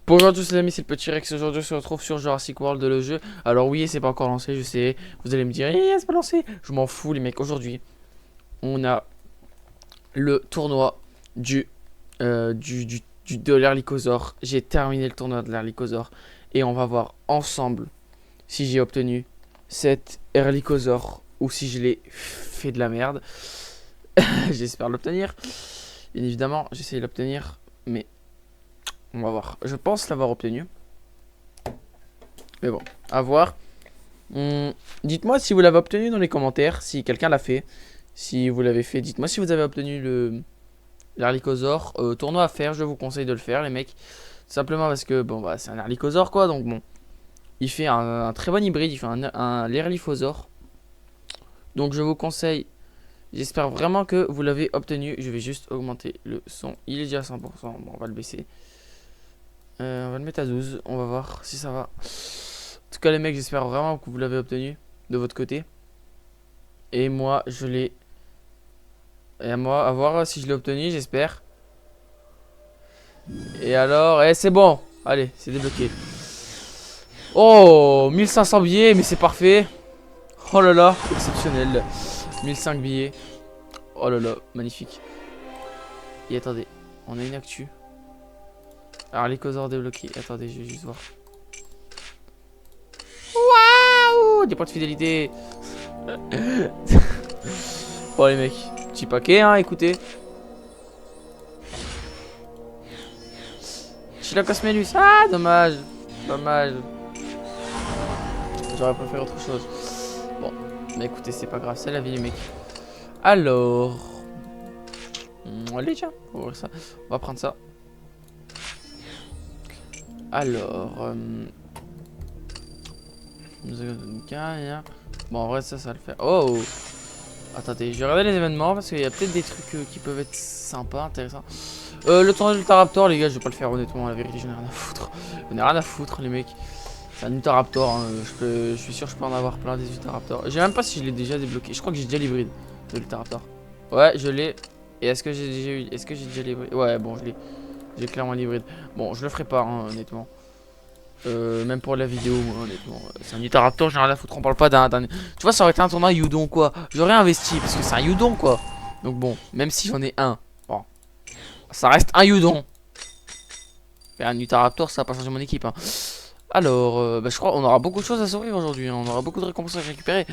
Bonjour à tous les amis, c'est le petit Rex. Aujourd'hui on se retrouve sur Jurassic World le jeu. Alors oui, c'est pas encore lancé, je sais. Vous allez me dire, c'est pas lancé. Je m'en fous les mecs. Aujourd'hui, on a le tournoi de l'Erlikosaur. J'ai terminé le tournoi de l'Erlikosaur. Et on va voir ensemble si j'ai obtenu cet Erlikosaur ou si je l'ai fait de la merde. J'espère l'obtenir. Bien évidemment, j'essaie de l'obtenir, mais on va voir. Je pense l'avoir obtenu. Mais bon, à voir. Dites-moi si vous l'avez obtenu dans les commentaires, si quelqu'un l'a fait. Si vous l'avez fait, dites-moi si vous avez obtenu l'Erlikosaur. Tournoi à faire, je vous conseille de le faire, les mecs. Simplement parce que, bon, bah, c'est un Erlikosaur, quoi. Donc, bon, il fait un très bon hybride. Il fait un l'Erlifosaur. Donc, je vous conseille. J'espère vraiment que vous l'avez obtenu. Je vais juste augmenter le son. Il est déjà à 100%. Bon, on va le baisser. On va le mettre à 12. On va voir si ça va. En tout cas, les mecs, j'espère vraiment que vous l'avez obtenu de votre côté. Et moi, je l'ai. Et à moi, à voir si je l'ai obtenu, j'espère. Et alors, c'est bon. Allez, c'est débloqué. Oh, 1500 billets, mais c'est parfait. Oh là là, exceptionnel. 1005 billets. Oh là là, magnifique. Et attendez, on a une actu. Alors, les cosaures débloqués. Attendez, je vais juste voir. Waouh, des points de fidélité. Bon, les mecs, petit paquet, hein, écoutez. Chilacosmelus. Ah, dommage. Dommage. J'aurais préféré autre chose. Bon, mais écoutez, c'est pas grave, c'est la vie, les mecs. Alors. Allez, tiens, on va ouvrir ça. On va prendre ça. Alors. Bon, en vrai, ça va le faire. Oh! Attendez, je vais regarder les événements parce qu'il y a peut-être des trucs qui peuvent être sympas, intéressants. Le tournoi de l'Ultaraptor, les gars, je vais pas le faire honnêtement, la vérité, j'en ai rien à foutre. J'en ai rien à foutre, les mecs. C'est un Utahraptor, hein. Je suis sûr que je peux en avoir plein des Utahraptors. Je sais même pas si je l'ai déjà débloqué. Je crois que j'ai déjà l'hybride de l'Utahraptor. Ouais, je l'ai. Et est-ce que j'ai déjà eu. Est-ce que j'ai déjà l'hybride? Ouais, bon, je l'ai. J'ai clairement l'hybride. Bon, je le ferai pas, hein, honnêtement. Même pour la vidéo, moi, honnêtement. C'est un Utahraptor, j'ai rien à foutre. On parle pas d'un. Tu vois, ça aurait été un tournoi Yudon, quoi. J'aurais investi parce que c'est un Yudon, quoi. Donc, bon, même si j'en ai un. Bon, ça reste un Yudon. Et un Utahraptor, ça va pas changer mon équipe, hein. Alors, je crois qu'on aura beaucoup de choses à s'ouvrir aujourd'hui, hein. On aura beaucoup de récompenses à récupérer.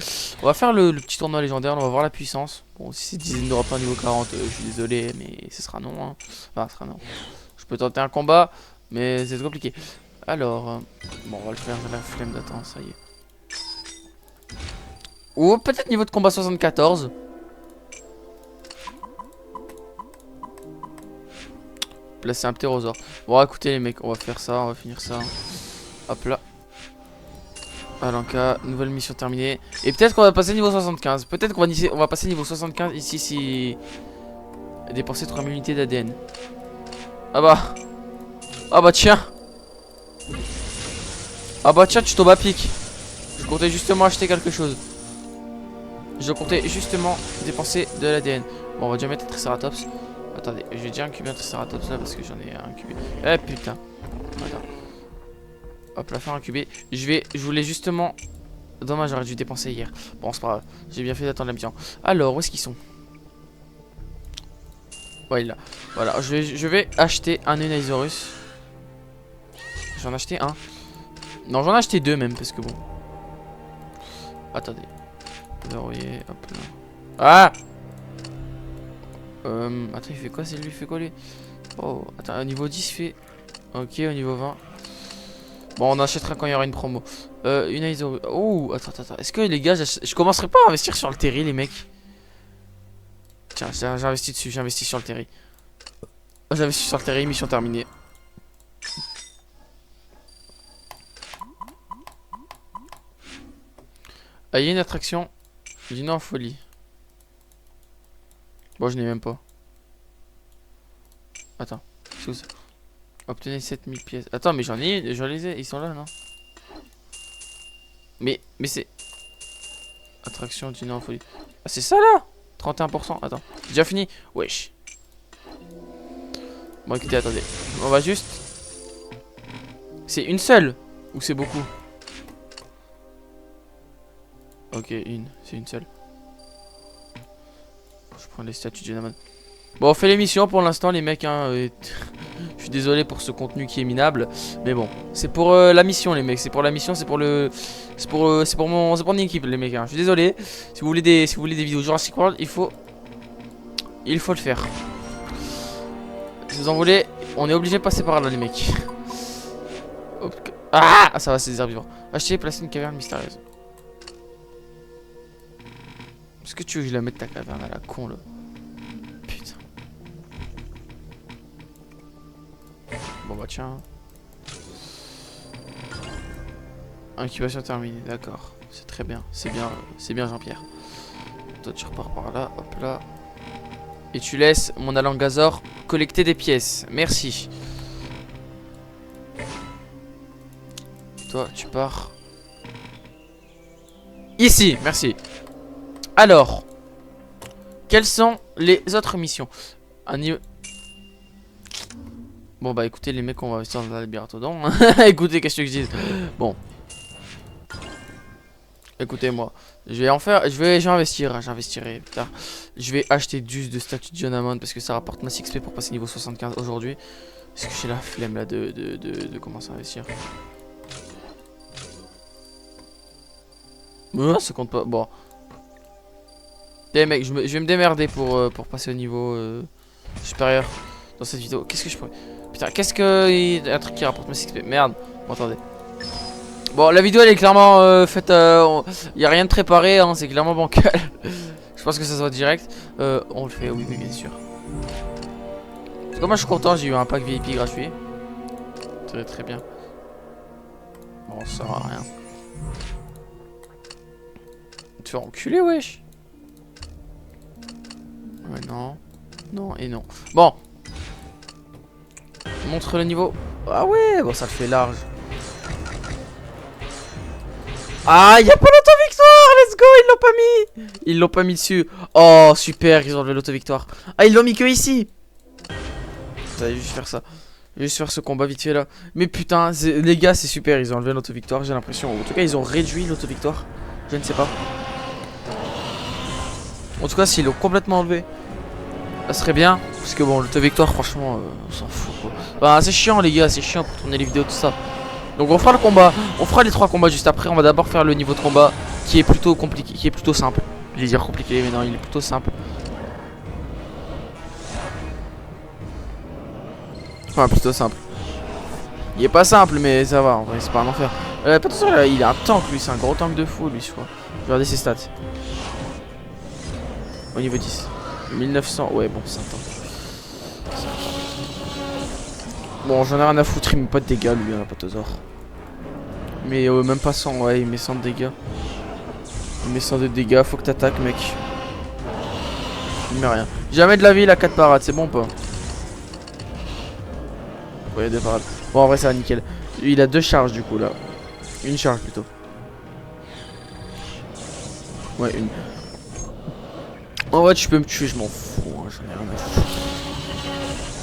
On va faire le petit tournoi légendaire, on va voir la puissance. Bon, si c'est dizaine d'Europe niveau 40, je suis désolé, mais ce sera non, hein. Enfin, ce sera non. Je peux tenter un combat, mais c'est compliqué. Alors, bon, on va le faire, j'ai la flemme d'attendre, ça y est. Ou peut-être niveau de combat 74. Placer un ptérosaure. Bon, écoutez les mecs, on va faire ça, on va finir ça. Hop là. Alanka, nouvelle mission terminée. Et peut-être qu'on va passer niveau 75. Peut-être qu'on va passer niveau 75 ici si... Dépenser 3000 unités d'ADN. Ah bah. Ah bah tiens. Ah bah tiens, tu tombes à pic. Je comptais justement acheter quelque chose. Je comptais justement dépenser de l'ADN. Bon, on va déjà mettre un Triceratops. Attendez, je vais déjà incuber un Triceratops là parce que j'en ai un incubé. Eh putain. Attends. Hop là, faire incuber. Je voulais justement... Dommage, j'aurais dû dépenser hier. Bon, c'est pas grave. J'ai bien fait d'attendre la mission. Alors, où est-ce qu'ils sont? Ouais, là. Voilà, je vais acheter un Unaisaurus. J'en ai acheté un. Non, j'en ai acheté deux même, parce que bon. Attendez. Verrouiller, hop là. Ah! Attends, il fait quoi? C'est lui, il fait quoi lui? Oh, attends, au niveau 10, il fait... Ok, au niveau 20. Bon, on achètera quand il y aura une promo. Une Aizo. Oh, attends. Est-ce que les gars, je commencerai pas à investir sur le terri, les mecs? Tiens, j'ai investi dessus, j'ai investi sur le terri. J'ai investi sur le terri, mission terminée. Ah, il y a une attraction. J'ai une en folie. Bon, je n'ai même pas. Attends, c'est où ça? Obtenez 7000 pièces. Attends, mais j'en ai, ils sont là, non? Mais c'est... Attraction dîner en folie. Ah, c'est ça là? 31%. Attends, j'ai déjà fini. Wesh. Bon, écoutez, attendez. On va juste C'est une seule? Ou c'est beaucoup? Ok, c'est une seule. Je prends les statues de Genaman. Bon, on fait l'émission pour l'instant, les mecs. Hein, je suis désolé pour ce contenu qui est minable. Mais bon, c'est pour la mission, les mecs. C'est pour la mission, c'est pour le. C'est pour mon équipe, les mecs. Hein. Je suis désolé. Si vous voulez des vidéos Jurassic World, il faut le faire. Si vous en voulez, on est obligé de passer par là, les mecs. Ah, ça va, c'est des herbivores. Acheter et placer une caverne mystérieuse. Est-ce que tu veux que je la mette ta caverne à la con là? Putain. Bon bah tiens. Incubation terminée, d'accord. C'est très bien, c'est bien Jean-Pierre. Toi tu repars par là, hop là. Et tu laisses mon Alangazor collecter des pièces. Merci. Toi tu pars ici, merci. Alors, quelles sont les autres missions? Bon bah écoutez les mecs, on va investir dans la labyrinthodon. Écoutez, qu'est-ce que je dis? Bon. Écoutez-moi, je vais investir, j'investirai plus tard. Je vais acheter juste de statues de Genaman parce que ça rapporte masse XP pour passer niveau 75 aujourd'hui. Parce que j'ai la flemme là de commencer à investir. Ça compte pas. Bon. Les mecs, je vais me démerder pour passer au niveau supérieur dans cette vidéo. Qu'est-ce que je pourrais... Putain, qu'est-ce que... Un truc qui rapporte masse XP. Merde. Bon, attendez. Bon, la vidéo elle est clairement faite. Il n'y a rien de préparé, hein, c'est clairement bancal. Je pense que ça soit direct. On le fait, oui, bien sûr. Parce que moi je suis content, j'ai eu un pack VIP gratuit. Très bien. Bon, ça sert à rien. Tu vas enculer, wesh. Ouais, non. Non et non. Bon. Montre le niveau. Ah ouais, bon, ça le fait large. Ah, y'a pas l'auto-victoire, let's go, ils l'ont pas mis. Ils l'ont pas mis dessus. Oh, super, ils ont enlevé l'auto-victoire. Ah, ils l'ont mis que ici. Putain, je vais juste faire ça. Je vais juste faire ce combat vite fait là. Mais putain, les gars, c'est super, ils ont enlevé l'auto-victoire, j'ai l'impression. En tout cas, ils ont réduit l'auto-victoire. Je ne sais pas. En tout cas, s'ils l'ont complètement enlevé, ça serait bien. Parce que bon, l'auto-victoire, franchement, on s'en fout quoi. Bah, c'est chiant, les gars, c'est chiant pour tourner les vidéos, tout ça. Donc on fera le combat, on fera les 3 combats juste après. On va d'abord faire le niveau de combat qui est plutôt compliqué, qui est plutôt simple. Je vais dire compliqué mais non, il est plutôt simple. Enfin plutôt simple. Il est pas simple mais ça va, en vrai c'est pas un enfer. Pas tout ça là, il a un tank lui, c'est un gros tank de fou lui je crois. Regardez ses stats. Au niveau 10. 1900, ouais bon c'est un tank. Bon j'en ai rien à foutre, il met pas de dégâts lui, un apatosaure. Mais même pas 100, ouais, il met 100 de dégâts. Il met 100 de dégâts, faut que t'attaques, mec. Il met rien. Jamais de la vie, il a 4 parades, c'est bon ou pas? Ouais, il y a 2 parades. Bon, en vrai, ça va nickel. Il a 2 charges du coup là. Une charge plutôt. Ouais, une. En vrai, tu peux me tuer, je m'en fous, hein, j'en ai rien à foutre.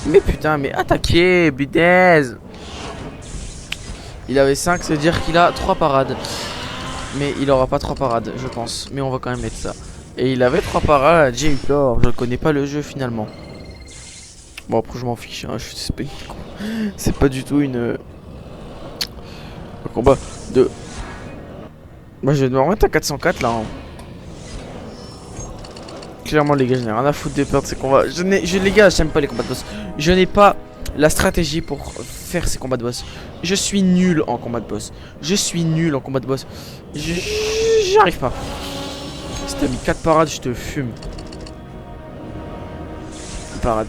Mais putain, mais attaquez, bidez. Il avait 5, ça veut dire qu'il a 3 parades. Mais il aura pas 3 parades, je pense. Mais on va quand même mettre ça. Et il avait 3 parades, j'ai eu tort. Je connais pas le jeu finalement. Bon, après, je m'en fiche. Hein, c'est pas du tout un combat de. Moi, je vais me remettre à 404 là. Hein. Clairement, les gars, je n'ai rien à foutre de perdre ces combats. Les gars, j'aime pas les combats de boss. Je n'ai pas la stratégie pour faire ces combats de boss. Je suis nul en combat de boss. Je suis nul en combat de boss. J'y arrive pas. Si t'as mis 4 parades, je te fume. Parade.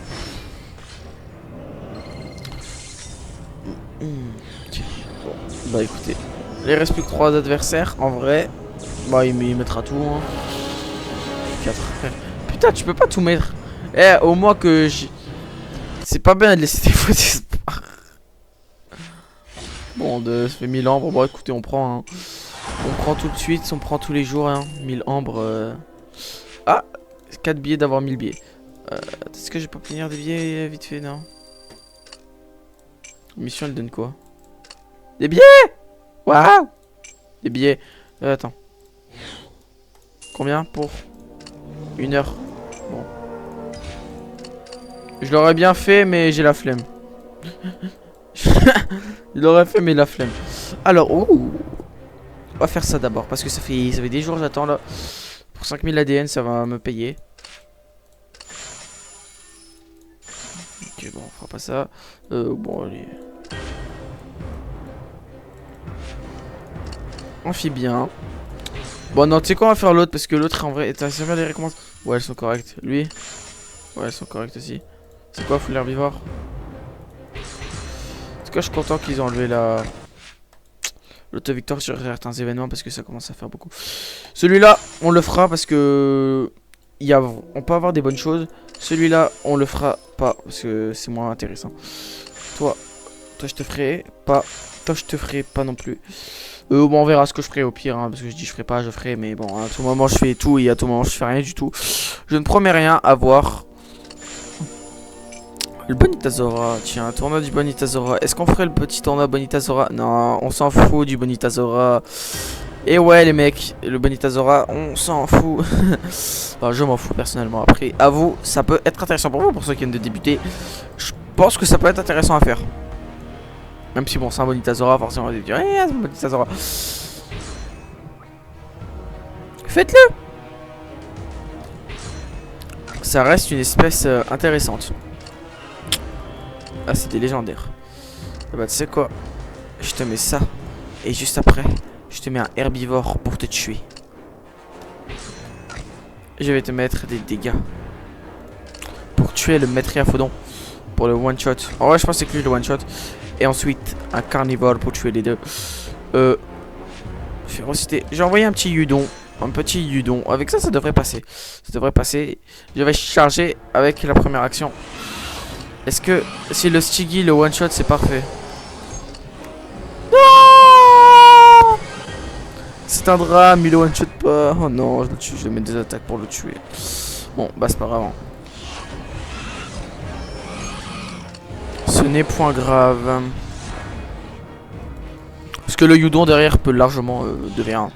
Okay. Bon. Bah écoutez. Il reste plus que 3 adversaires. En vrai, bah il mettra tout. Hein. 4. Putain, tu peux pas tout mettre. Eh, au moins que j'ai. C'est pas bien de laisser des faux espoirs. Bon, ça fait 1000 ambres. Bon, écoutez, on prend. Hein. On prend tout de suite, on prend tous les jours. Hein. 1000 ambres. Ah, 4 billets d'avoir 1000 billets. Est-ce que je peux obtenir des billets vite fait? Non. Mission, elle donne quoi? Des billets. Waouh. Des billets. Attends. Combien pour 1 heure? Bon. Je l'aurais bien fait, mais j'ai la flemme. Je l'aurais fait, mais la flemme. Alors, ouh. On va faire ça d'abord, parce que ça fait des jours que j'attends là. Pour 5000 ADN, ça va me payer. Ok, bon, on fera pas ça. Bon, allez. Amphibien. Bon, non, tu sais quoi, on va faire l'autre, parce que l'autre, en vrai, t'as bien les récompenses. Ouais, elles sont correctes. Lui. Ouais, elles sont correctes aussi. C'est quoi, full herbivore? En tout cas, je suis content qu'ils ont enlevé la... l'auto-victoire sur certains événements, parce que ça commence à faire beaucoup. Celui-là, on le fera, parce que... on peut avoir des bonnes choses. Celui-là, on le fera pas, parce que c'est moins intéressant. Toi, je te ferai pas. Toi, je te ferai pas non plus. Bon, on verra ce que je ferai au pire, hein, parce que je dis je ferai pas, je ferai, mais bon, à tout moment je fais tout et à tout moment je fais rien du tout. Je ne promets rien à voir. Le Bonitazora, tiens, tournoi du Bonitazora. Est-ce qu'on ferait le petit tournoi Bonitazora? Non, on s'en fout du Bonitazora. Et ouais, les mecs, le Bonitazora, on s'en fout. Enfin, je m'en fous personnellement. Après, à vous, ça peut être intéressant pour vous, pour ceux qui viennent de débuter. Je pense que ça peut être intéressant à faire. Même si bon, c'est un Bonitazora, forcément on va dire, c'est un Bonitazora. Faites-le. Ça reste une espèce intéressante. Ah, c'est des légendaires. Ah bah, tu sais quoi? Je te mets ça. Et juste après, je te mets un herbivore pour te tuer. Je vais te mettre des dégâts. Pour tuer le Métriaphodon. Pour le one shot. En vrai, je pense que c'est lui le one shot. Et ensuite, un carnivore pour tuer les deux. Férocité. J'ai envoyé un petit Yudon. Un petit Yudon. Avec ça, ça devrait passer. Ça devrait passer. Je vais charger avec la première action. Est-ce que si le Stiggy, le one shot, c'est parfait? Non, c'est un drame, il le one shot pas. Oh non, je le tue, je vais mettre des attaques pour le tuer. Bon, bah c'est pas grave. Ce n'est point grave. Parce que le Yudon derrière peut largement devenir.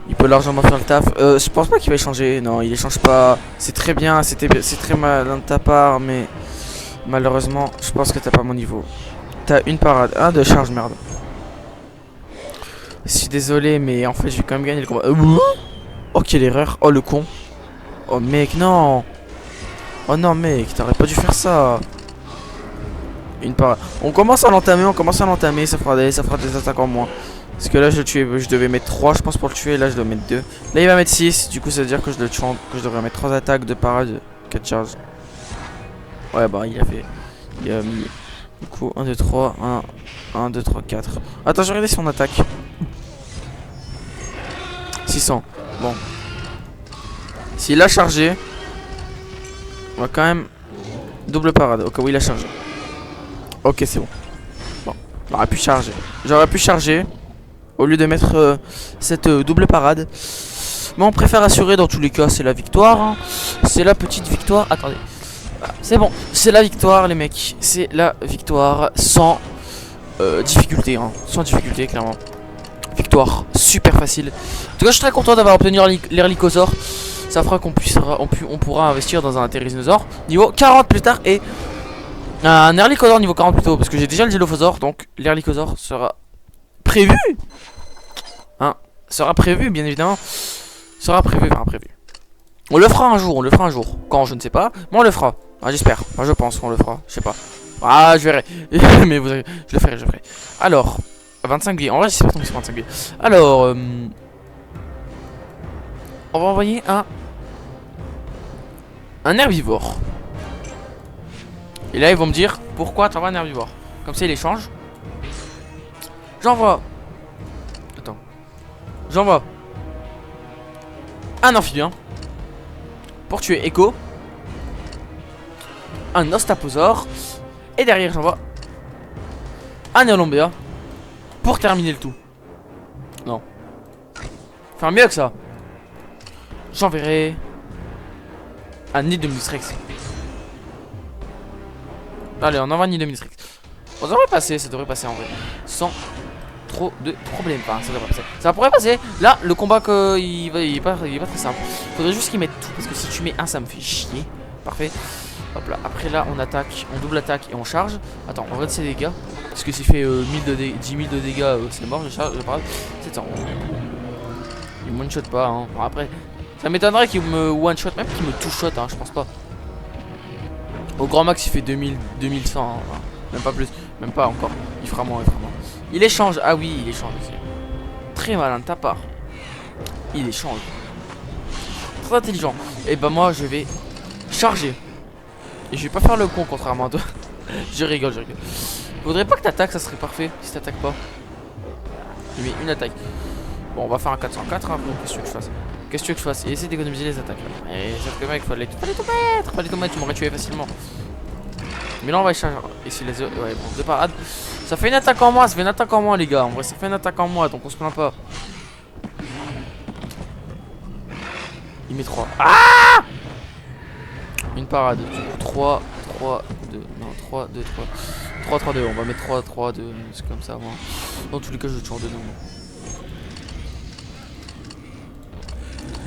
Il peut largement faire le taf. Je pense pas qu'il va échanger. Non, il échange pas. C'est très bien, c'est très malin de ta part, mais malheureusement, je pense que t'as pas mon niveau. T'as une parade. Un de charge, merde. Je suis désolé, mais en fait, je vais quand même gagner le combat. Oh, quelle erreur. Oh, le con. Oh, mec, non. Oh, non, mec, t'aurais pas dû faire ça. Une parade. On commence à l'entamer, ça fera des attaques en moins. Parce que là, je devais mettre 3, je pense, pour le tuer. Là, je dois mettre 2. Là, il va mettre 6. Du coup, ça veut dire que je devrais mettre 3 attaques, de parade, 4 charges. Ouais, bah, il a fait. Il a mis. Du coup, 1, 2, 3, 1, 2, 3, 4. Attends, je vais regarder son attaque. 600. Bon. S'il a chargé, on va quand même. Double parade. Au cas où il a chargé. Ok, c'est bon. Bon. J'aurais pu charger. Au lieu de mettre cette double parade. Mais on préfère assurer dans tous les cas, c'est la victoire. Hein. C'est la petite victoire. Attendez. Voilà, c'est bon, c'est la victoire les mecs. C'est la victoire sans difficulté. Hein. Sans difficulté, clairement. Victoire super facile. En tout cas, je suis très content d'avoir obtenu l'Erlikosaur. Ça fera qu'on pourra investir dans un Therizinosaur niveau 40 plus tard. Et un Erlikosaur niveau 40 plus tôt. Parce que j'ai déjà le Dilophosaur. Donc l'Erlikosaur sera prévu. Hein, sera prévu, bien évidemment. Sera prévu. On le fera un jour, Quand, je ne sais pas, mais on le fera. Ah, j'espère. Enfin, je pense qu'on le fera. Je sais pas. Ah, je verrai. Mais je le ferai. Alors, 25 billets. En vrai, c'est pas tombé sur 25 billets. Alors, on va envoyer un herbivore. Et là, ils vont me dire pourquoi t'envoies un herbivore. Comme ça, il échange. J'envoie un amphibien pour tuer Echo, un Ostaposaure, et derrière j'envoie un Néolombéa pour terminer le tout. Non. Faire mieux que ça. J'enverrai un Nidominus Rex. Allez, on envoie un Nidominus Rex. Bon, ça devrait passer en vrai. Sans trop de problèmes. Enfin, ça devrait passer. Ça pourrait passer. Là, le combat il est pas très simple. Faudrait juste qu'il mette tout. Parce que si tu mets un, ça me fait chier. Parfait. Hop là. Après là, on attaque, on double attaque et on charge. Attends, on regarde ses dégâts. Parce que s'il fait 10 000 de dégâts, c'est mort. Je charge. C'est ça. Il me one-shot pas. Hein. Bon, après, ça m'étonnerait qu'il me one-shot. Même qu'il me two-shot. Hein, je pense pas. Au grand max, il fait 2000, 2100. Hein. Même pas plus. Même pas encore. Il fera moins. Il échange. Ah oui, il échange aussi. Très malin de ta part. Il échange. Très intelligent. Et bah moi je vais charger. Et je vais pas faire le con contrairement à toi. je rigole. Faudrait pas que t'attaques, ça serait parfait. Si t'attaques pas. Il met une attaque. Bon, on va faire un 404 hein. Qu'est-ce que tu veux que je fasse? Qu'est-ce que tu veux que je fasse? Et essayer d'économiser les attaques. Et sauf que mec, fallait tout mettre. Tu m'aurais tué facilement. Mais là on va échanger. Ici les ouais, bon, deux parades. Ça fait une attaque en moins, les gars. En vrai, ça fait une attaque en moins, donc on se plaint pas. Il met 3. Ah! Une parade. Du coup, 3, 2. Non, 3, 2, 3. 3, 3, 2. On va mettre 3, 3, 2. C'est comme ça, moi. Dans tous les cas, je toujours de nous.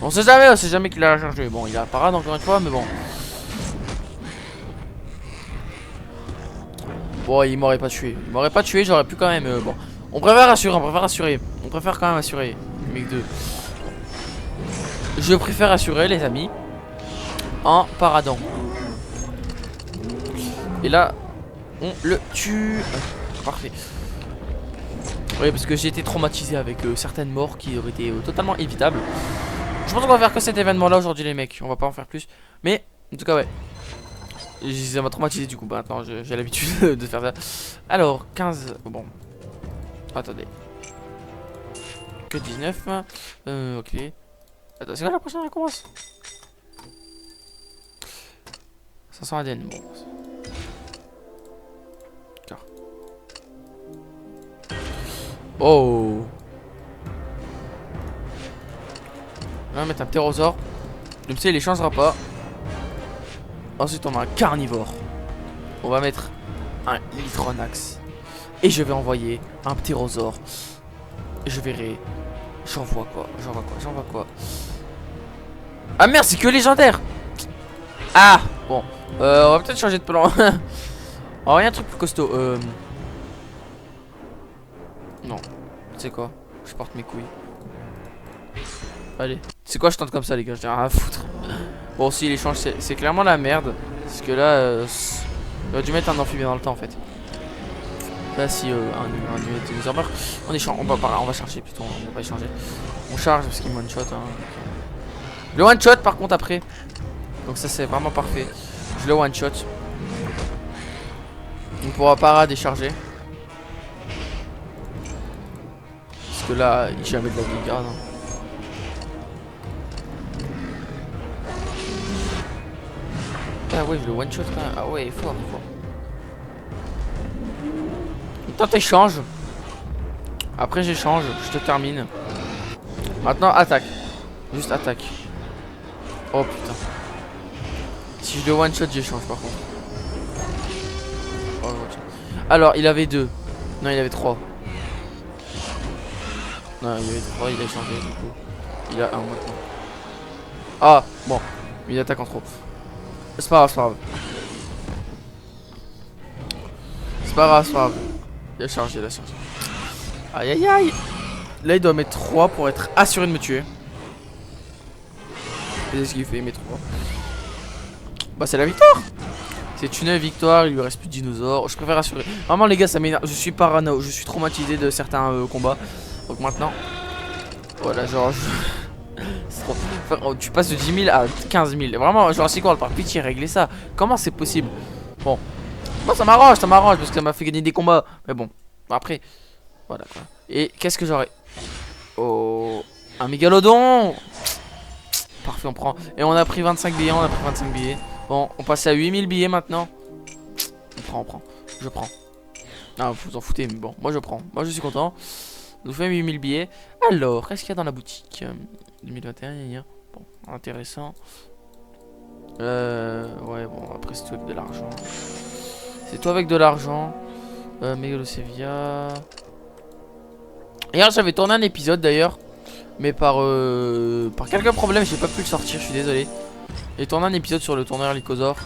On sait jamais qu'il a chargé. Bon, il a parade encore une fois, mais bon. Bon, il m'aurait pas tué. J'aurais pu quand même. Bon, on préfère assurer. On préfère quand même assurer. Mec 2. Je préfère assurer, les amis. En paradant. Et là, on le tue. Parfait. Oui, parce que j'ai été traumatisé avec certaines morts qui auraient été totalement évitables. Je pense qu'on va faire que cet événement là aujourd'hui, les mecs. On va pas en faire plus. Mais, en tout cas, ouais. Ça m'a traumatisé du coup. Bah, maintenant, j'ai l'habitude de faire ça. Alors, 15. Bon. Attendez. Que 19. Ok. Attends, c'est quoi la prochaine récompense? 500 ADN. Bon. D'accord. Oh. On va mettre un ptérosaure. Comme ça, il les changera pas. Ensuite, on a un carnivore. On va mettre un Litronax. Et je vais envoyer un ptérosaure. Et je verrai. J'envoie quoi. Ah merde, c'est que légendaire. Ah bon. On va peut-être changer de plan. Oh, rien un truc plus costaud. Non. Tu sais quoi? Je porte mes couilles. Allez. C'est quoi, je tente comme ça, les gars? J'ai rien à foutre. Bon, si l'échange, c'est clairement la merde. Parce que là, j'aurais dû mettre un amphibien dans le temps en fait. Là, si un dinosaure meurt, on échange. On va charger plutôt. On va pas échanger. On charge parce qu'il me one-shot. Hein. Le one-shot, par contre, après. Donc, ça, c'est vraiment parfait. Je le one-shot. On pourra pas décharger. Parce que là, il jamais de la vie garde. Hein. Ah ouais, le one shot quand même. Ah ouais, fort. Toi t'échanges. Après j'échange, je te termine. Maintenant attaque. Juste attaque. Oh putain. Si je le one shot, j'échange par contre. Oh, alors il avait 2. Non, il avait 3. Non, il avait 3, il a échangé du coup. Il a 1 maintenant. Ah bon, il attaque en trop. C'est pas grave. C'est pas grave. Il a chargé. Aïe. Là il doit mettre 3 pour être assuré de me tuer. C'est ce qu'il fait, il met 3. Bah c'est la victoire. C'est une victoire, il lui reste plus de dinosaures. Je préfère assurer. Vraiment les gars, ça m'énerve. Je suis parano, je suis traumatisé de certains combats. Donc maintenant, voilà, genre trop... enfin, tu passes de 10 000 à 15 000. Vraiment, genre c'est quoi, par pitié, régler ça. Comment c'est possible? Bon, moi ça m'arrange parce que ça m'a fait gagner des combats. Mais bon, après, voilà quoi. Et qu'est-ce que j'aurais? Oh, un mégalodon. Parfait, on prend. Et on a pris 25 billets, Bon, on passe à 8000 billets maintenant. On prend. Je prends. Ah, vous en foutez, mais bon, moi je prends. Moi je suis content. Nous fait 8000 billets. Alors, qu'est-ce qu'il y a dans la boutique 2021, bon, intéressant. Ouais, bon, après c'est tout avec de l'argent. C'est tout avec de l'argent. Megalosevia. Hier j'avais tourné un épisode d'ailleurs. Mais par quelques problèmes j'ai pas pu le sortir, je suis désolé. J'ai tourné un épisode sur le tourneur Lycosaur.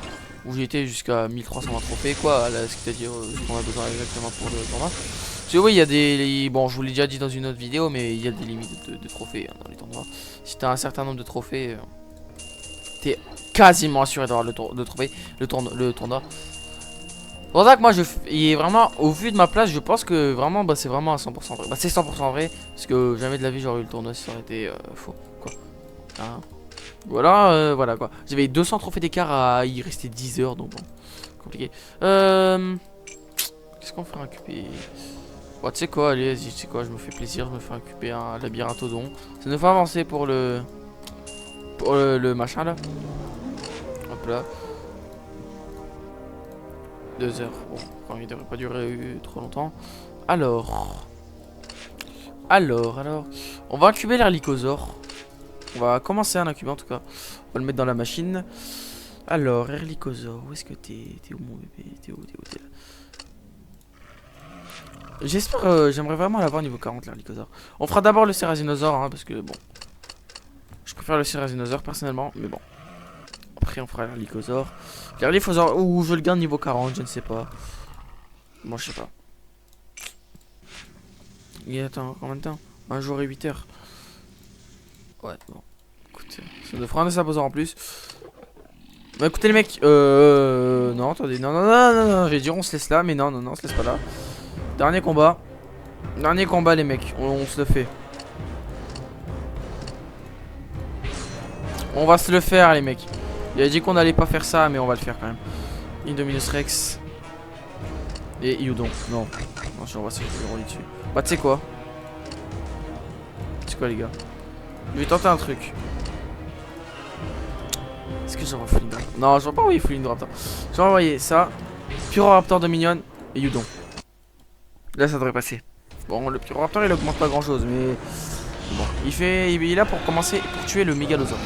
Où j'ai été jusqu'à 1320 trophées quoi, c'est-à-dire ce qu'on a besoin exactement pour le tournoi. Parce que oui, il y a des... Bon, je vous l'ai déjà dit dans une autre vidéo, mais il y a des limites de trophées hein, dans les tournois. Si t'as un certain nombre de trophées, t'es quasiment assuré d'avoir le tournoi. C'est pour ça que moi, il est vraiment, au vu de ma place, je pense que vraiment, c'est vraiment à 100% vrai. Bah, c'est 100% vrai, parce que jamais de la vie j'aurais eu le tournoi si ça aurait été faux, quoi. Hein. Voilà, voilà quoi. J'avais 200 trophées d'écart à y rester 10 heures, donc bon, compliqué. Qu'est-ce qu'on ferait un QP? Bon, tu sais quoi, allez, tu sais quoi, je me fais plaisir, je me fais un QP, un labyrinthodon. Ça nous fait avancer pour le machin là. Hop là. 2 heures. Bon, quand il devrait pas durer trop longtemps. Alors. On va incuber l'Erlycosaur. On va commencer à l'incuber en tout cas. On va le mettre dans la machine. Alors, Erlycosaur, où est-ce que t'es? T'es où mon bébé? T'es où? T'es là? J'espère, j'aimerais vraiment l'avoir niveau 40 l'Erlycosaur. On fera d'abord le Cerazinosaur, hein, parce que bon. Je préfère le Cerazinosaur personnellement, mais bon. Après, on fera l'Erlycosaur. L'Erlycosaur, ou je le garde niveau 40, je ne sais pas. Bon, je sais pas. Il attend combien de temps? Un jour et 8 heures. Ouais, bon. Écoute, ça devrait prendre sa pause en plus. Bah écoutez les mecs, non, attendez, non, j'ai dit on se laisse là, mais non, on se laisse pas là. Dernier combat les mecs, on se le fait. On va se le faire les mecs. Il a dit qu'on allait pas faire ça, mais on va le faire quand même. Indominus Rex. Et Iudon, non, on va se rouler dessus. Bah tu sais quoi les gars, je vais tenter un truc. Est-ce que j'envoie Full Raptor? Non, je vais pas envoyer Full Raptor. Je vais envoyer ça, Pyroraptor Dominion et Iudon. Là ça devrait passer. Bon, le Pyroraptor il augmente pas grand chose, mais bon, il est là pour commencer, pour tuer le Mégalosaure.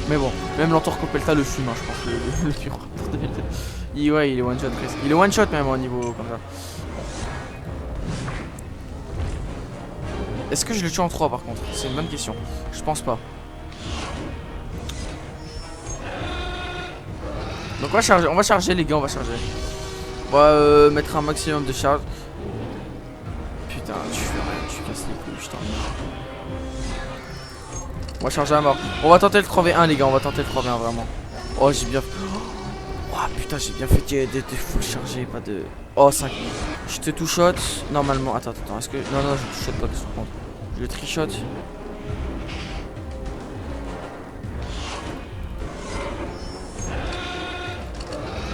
Mais bon, même l'Entorcopelta le fume, hein, je pense, le Pyroraptor de Belta. Ouais, il est one shot presque. Il est one shot même au niveau comme ça. Est-ce que je le tue en 3 par contre? C'est une bonne question. Je pense pas. Donc on va charger les gars, on va charger. On va mettre un maximum de charge. Putain, tu fais rien, tu casses les couilles, putain. On va charger à mort. On va tenter le 3v1 les gars, on va tenter le 3v1 vraiment. Oh j'ai bien fait. Oh putain j'ai bien fait de full charger, pas de. Oh 5. Je te two shot normalement. Attends, est-ce que. Non, je te shot pas de ce compte. Je le trichot.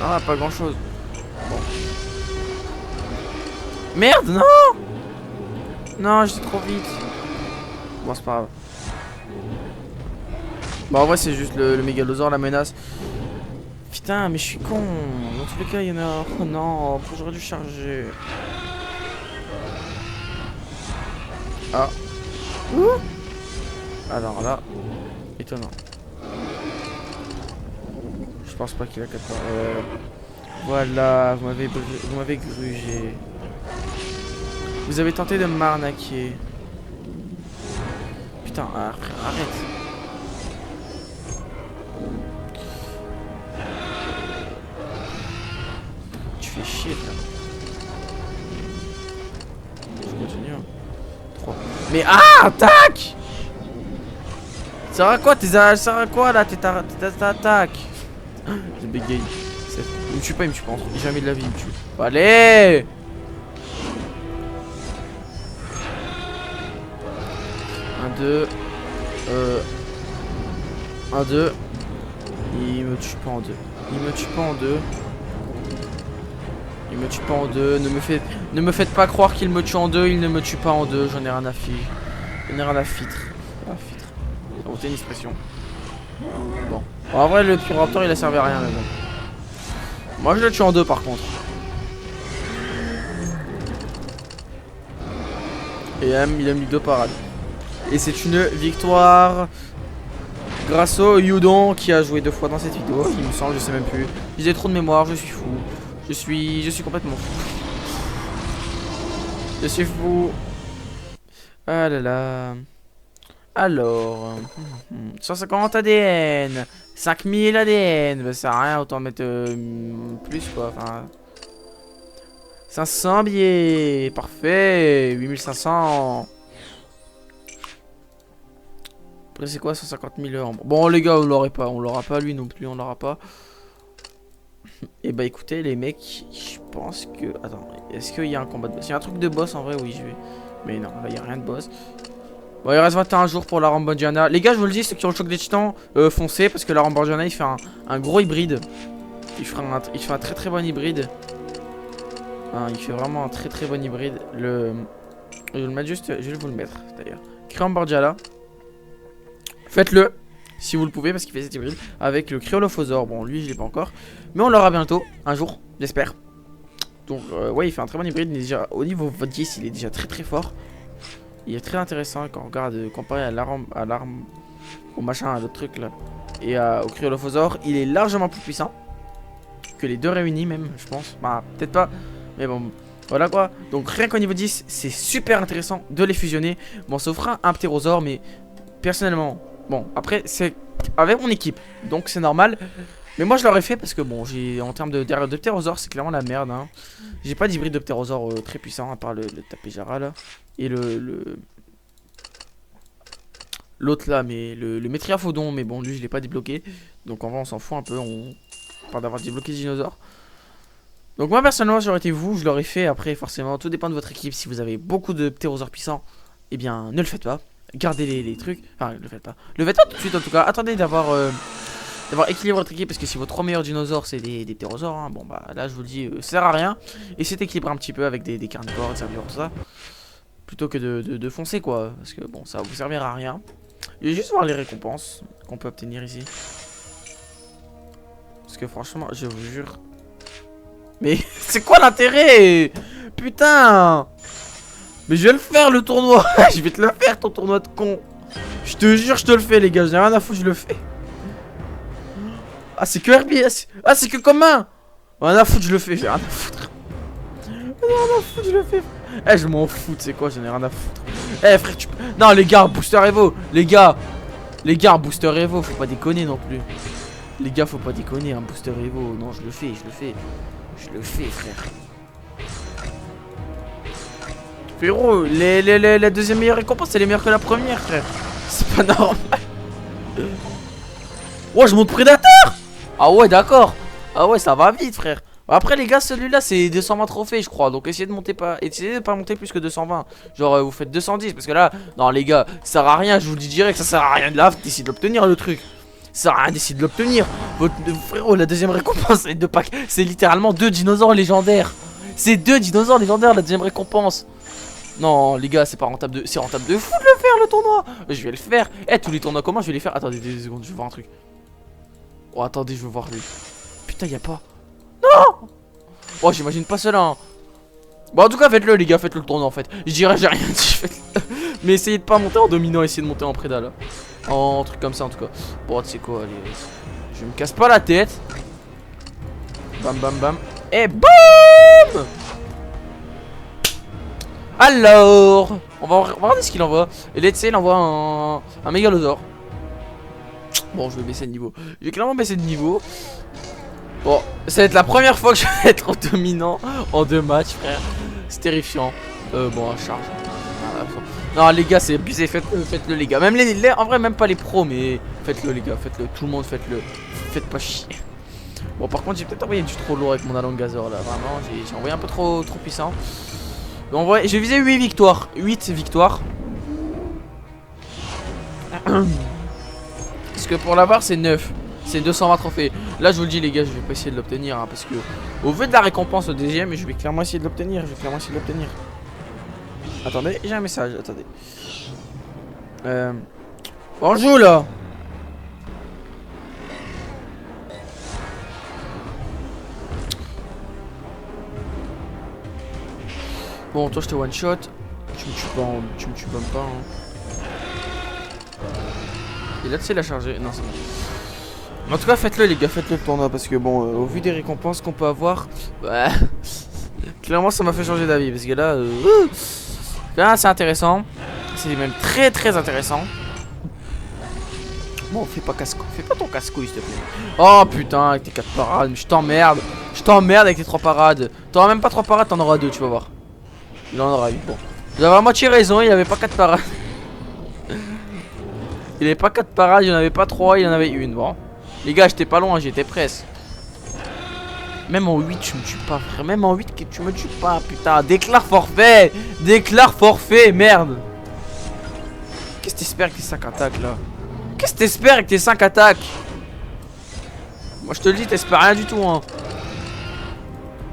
Ah, pas grand chose. Bon. Merde, non! Non, j'étais trop vite. Bon, c'est pas grave. Bon, en vrai, c'est juste le Mégalosaure, la menace. Putain, mais je suis con. Dans tous les cas, il y en a. Oh non, j'aurais dû charger. Ah. Ouh. Alors là, étonnant. Je pense pas qu'il a 4 voilà, vous m'avez grugé. Vous avez tenté de m'arnaquer. Putain, arrête. Tu fais chier là. Je continue. 3. Mais attaque! Ça sert à quoi tes attaques? J'ai bégayé. Il me tue pas, jamais de la vie, il me tue. Allez! Un, deux. 1, 2. Il me tue pas en deux. Il me tue pas en deux. Ne me faites pas croire qu'il me tue en deux. Il ne me tue pas en deux. J'en ai rien à fitre. Ça va une expression. Bon. En vrai, le Pyroraptor il a servi à rien. Mais bon. Moi je le tue en deux par contre. Et il a mis 2 parades. Et c'est une victoire grâce au Iudon qui a joué 2 fois dans cette vidéo. Il me semble, je sais même plus. J'ai trop de mémoire, je suis fou. Je suis complètement fou. Je suis fou. Ah là là. Alors, 150 ADN, 5000 ADN, bah, ça sert à rien, autant mettre plus quoi, enfin... 500 billets, parfait, 8500. Après c'est quoi 150 000 heures? Bon les gars, on l'aura pas, lui non plus, on l'aura pas. Et bah écoutez les mecs, je pense que... Attends, est-ce qu'il y a un combat de boss? Il y a un truc de boss en vrai, oui je vais... Mais non, là il n'y a rien de boss. Bon, il reste 21 jours pour la Ramborgiana. Les gars, je vous le dis, ceux qui ont le choc des titans, foncez, parce que la Ramborgiana il fait un gros hybride. Il fait un très très bon hybride. Hein, il fait vraiment un très très bon hybride. Je vais le mettre juste, je vais vous le mettre d'ailleurs. Ramborgiana. Faites-le si vous le pouvez, parce qu'il fait cet hybride avec le Cryolophosaure. Bon, lui je l'ai pas encore, mais on l'aura bientôt, un jour, j'espère. Donc, ouais, il fait un très bon hybride. Il est déjà, au niveau vote 10, il est déjà très très fort. Il est très intéressant quand on regarde comparé à l'arme, au machin, à l'autre truc là, et au Cryolophosaure. Il est largement plus puissant que les deux réunis, même, je pense. Bah, peut-être pas, mais bon, voilà quoi. Donc, rien qu'au niveau 10, c'est super intéressant de les fusionner. Bon, ça fera un ptérosaure, mais personnellement, bon, après, c'est avec mon équipe, donc c'est normal. Mais moi, je l'aurais fait parce que, bon, en termes de ptérosaure, c'est clairement la merde. Hein. J'ai pas d'hybride de ptérosaure très puissant, à part le Tapejara là. Et l'autre là, mais le Métriaphodon, mais bon, lui je l'ai pas débloqué. Donc en vrai on s'en fout un peu, on parle d'avoir débloqué ce dinosaure. Donc moi personnellement j'aurais été vous, je l'aurais fait. Après forcément tout dépend de votre équipe. Si vous avez beaucoup de ptérosaures puissants, eh bien ne le faites pas. Gardez les trucs, enfin ne le faites pas. Le faites pas tout de suite en tout cas, attendez d'avoir équilibré votre équipe. Parce que si vos 3 meilleurs dinosaures c'est des ptérosaures, hein, bon bah là je vous le dis, ça sert à rien. Et c'est équilibré un petit peu avec des carnivores, des herbivores, tout ça. Plutôt que de foncer quoi, parce que bon ça va vous servir à rien. Je vais juste voir les récompenses qu'on peut obtenir ici. Parce que franchement je vous jure. Mais c'est quoi l'intérêt? Putain. Mais je vais le faire le tournoi. Je vais te le faire ton tournoi de con. Je te jure je te le fais les gars, j'ai rien à foutre, je le fais. Ah c'est que RBS. Ah c'est que commun. Rien à foutre je le fais, j'ai rien à foutre. Rien à foutre je le fais. Eh je m'en fous, tu sais quoi, j'en ai rien à foutre. Eh frère tu peux... Non les gars, booster Evo. Les gars, booster Evo, faut pas déconner non plus. Les gars, faut pas déconner, un booster Evo. Non je le fais, frère. Frérot, la deuxième meilleure récompense elle est meilleure que la première frère. C'est pas normal. Oh je monte prédateur. Ah ouais d'accord. Ah ouais ça va vite frère. Après les gars, celui-là c'est 220 trophées je crois. Donc essayez de pas monter plus que 220. Genre vous faites 210 parce que là, non les gars, ça sert à rien, je vous le dis direct, ça sert à rien de là, d'essayer de l'obtenir le truc. Ça sert à rien d'essayer de l'obtenir. Frérot, la deuxième récompense c'est 2 packs. C'est littéralement 2 dinosaures légendaires. C'est 2 dinosaures légendaires la deuxième récompense. Non les gars, c'est pas rentable c'est rentable de fou de le faire le tournoi. Je vais le faire. Eh tous les tournois comment je vais les faire? Attendez 2 secondes, je veux voir un truc. Oh attendez, je veux voir lui. Putain, y a pas. Non. Oh j'imagine pas cela hein. Bon en tout cas faites-le les gars, faites-le le tournoi en fait. Je dirais j'ai rien dit, mais essayez de pas monter en dominant, essayez de monter en préda là. En truc comme ça en tout cas. Bon tu sais quoi, allez. Je me casse pas la tête. Bam bam bam. Et BOUM. Alors on va regarder ce qu'il envoie. Et Let's say il envoie un mégalosaure. Bon je vais baisser de niveau. Je vais clairement baisser de niveau. Bon, ça va être la première fois que je vais être dominant en 2 matchs, frère. C'est terrifiant. Bon, à charge. Non, les gars, c'est abusé. Faites-le, les gars. Même en vrai, même pas les pros, mais faites-le, les gars. Faites-le. Tout le monde, faites-le. Faites pas chier. Bon, par contre, j'ai peut-être envoyé du trop lourd avec mon Alongazor là. Vraiment, j'ai envoyé un peu trop puissant. En vrai, j'ai visé 8 victoires. 8 victoires. Parce que pour l'avoir, c'est 9. C'est 220 trophées. Là je vous le dis les gars, je vais pas essayer de l'obtenir hein, parce que au vu de la récompense au deuxième, je vais clairement essayer de l'obtenir. Attendez, j'ai un message, attendez. On joue là. Bon toi je te one shot. Tu me tues même pas hein. Et là tu sais la charger. Non c'est bon. En tout cas, faites-le les gars, faites-le le tournoi parce que bon, au vu des récompenses qu'on peut avoir, bah, clairement ça m'a fait changer d'avis parce que là c'est intéressant, c'est même très très intéressant. Bon, fais pas ton casse-couille s'il te plaît. Oh putain, avec tes 4 parades, mais je t'emmerde avec tes 3 parades. T'auras même pas 3 parades, t'en auras 2, tu vas voir. Il en aura 8, bon. Vous avez à moitié raison, il avait pas 4 parades. Il avait pas 4 parades, il en avait pas 3, il en avait une, bon. Les gars, j'étais pas loin, j'étais presque. Même en 8, tu me tues pas, frère. Même en 8, tu me tues pas, putain. Déclare forfait. Déclare forfait, merde. Qu'est-ce que t'espères avec tes 5 attaques, là? Qu'est-ce que t'espères avec tes 5 attaques? Moi, je te le dis, t'espères rien du tout, hein.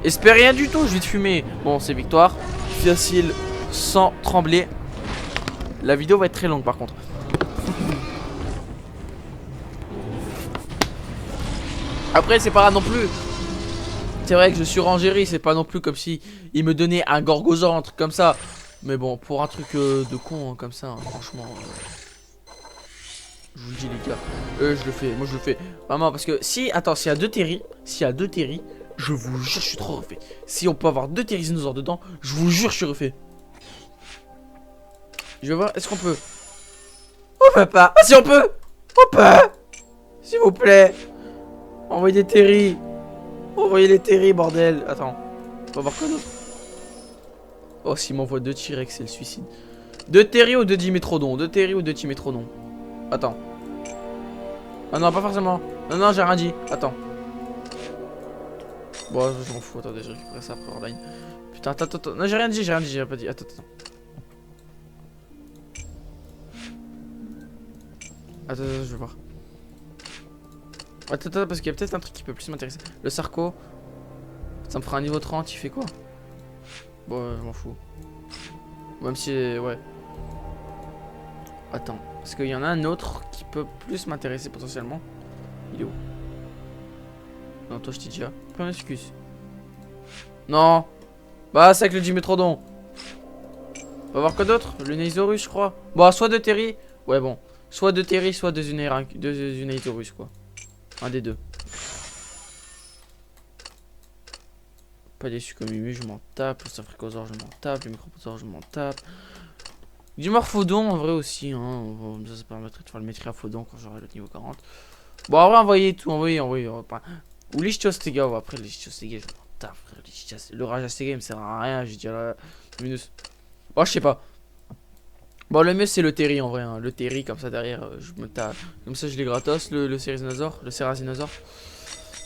Espère rien du tout, je vais te fumer. Bon, c'est victoire. Facile, sans trembler. La vidéo va être très longue, par contre. Après, c'est pas grave non plus. C'est vrai que je suis Rangéry, c'est pas non plus comme si il me donnait un Gorgosaure, un truc comme ça. Mais bon, pour un truc de con hein, comme ça, hein, franchement, je vous le dis les gars, je le fais, moi je le fais. Vraiment, parce que si, attends, s'il y a 2 Terry, je vous jure, je suis trop refait. Si on peut avoir 2 Therizinosaures dedans, je vous jure, je suis refait. Je vais voir, est-ce qu'on peut? On peut pas. Ah, si on peut. On peut. S'il vous plaît. Envoyez des Terry. Envoyez les Terry, bordel. Attends. On va voir quoi d'autre. Oh, s'il m'envoie 2 T-Rex, c'est le suicide. 2 Terry ou 2 Dimétrodon. 2 Terry ou 2 Dimétrodon. Attends. Ah non, pas forcément. Non, non, j'ai rien dit. Attends. Bon, je m'en fous. Attendez, je récupère ça après online. Putain, attends. Non, j'ai rien dit, j'ai pas dit. Attends. Attends, je vais voir. Attends, parce qu'il y a peut-être un truc qui peut plus m'intéresser. Le Sarco. Ça me fera un niveau 30, il fait quoi? Bon, je m'en fous. Même si, ouais. Attends, parce qu'il y en a un autre qui peut plus m'intéresser potentiellement. Il est où? Non, toi je t'ai déjà. Plein d'excuses. Non. Bah, c'est avec le Dimétrodon. On va voir quoi d'autre? Le Neisaurus, je crois. Bon, soit de Terry. Ouais, bon. Soit de Terry, soit de Uneisaurus, quoi. Un des deux. Pas déçu comme Mimu, je m'en tape. Le Safricosaure, je m'en tape. Le Microposaure, je m'en tape. Du Morphodon en vrai aussi. Hein. Ça permettrait de faire le Métriaphodon quand j'aurai le niveau 40. Bon, en vrai, envoyez tout. Envoyez. Ou Lichtiostega. Ouais, après, Lichtiostega, je m'en tape, frère. Le Rajastega, il me sert à rien. J'ai dit à la Minus. Bon, je sais pas. Bon, le mieux, c'est le Terry en vrai. Hein. Le Terry, comme ça derrière, je me tape. Comme ça, je les gratos. Le Cerizinosaure. Le Cerazinosaure.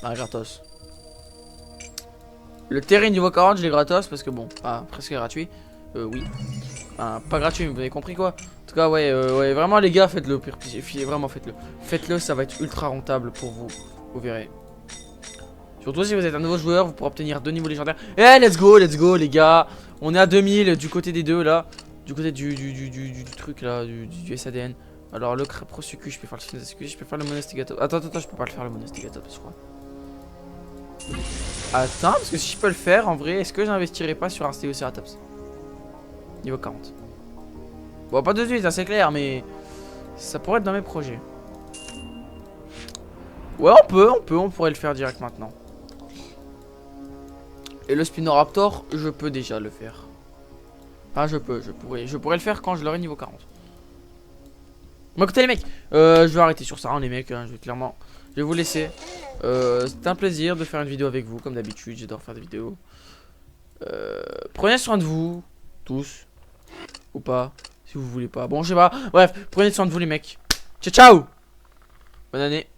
Ah, gratos. Le Terry niveau 40, je l'ai gratos parce que bon, presque gratuit. Oui. Pas gratuit, mais vous avez compris quoi. En tout cas, ouais, vraiment les gars, faites-le. Vraiment, faites-le. Faites-le, ça va être ultra rentable pour vous. Vous verrez. Surtout si vous êtes un nouveau joueur, vous pourrez obtenir 2 niveaux légendaires. Eh, let's go les gars. On est à 2000 du côté des deux là. Du côté du truc là, du SADN. Alors le Prosucu, je peux faire le Finascu, je peux faire le Monastigato. Attends, je peux pas le faire le Monastigato, je crois. Attends, parce que si je peux le faire, en vrai, est-ce que j'investirais pas sur un Stégoceratops niveau 40? Bon, pas de suite, hein, c'est clair, mais ça pourrait être dans mes projets. Ouais, on pourrait le faire direct maintenant. Et le Spinoraptor, je peux déjà le faire. Ah, je pourrais le faire quand je l'aurai niveau 40. Bon, écoutez les mecs, je vais arrêter sur ça, hein, les mecs, hein, je vais vous laisser. C'était un plaisir de faire une vidéo avec vous, comme d'habitude, j'adore faire des vidéos. Prenez soin de vous, tous, ou pas, si vous voulez pas. Bon, je sais pas, bref, prenez soin de vous les mecs. Ciao, ciao. Bonne année.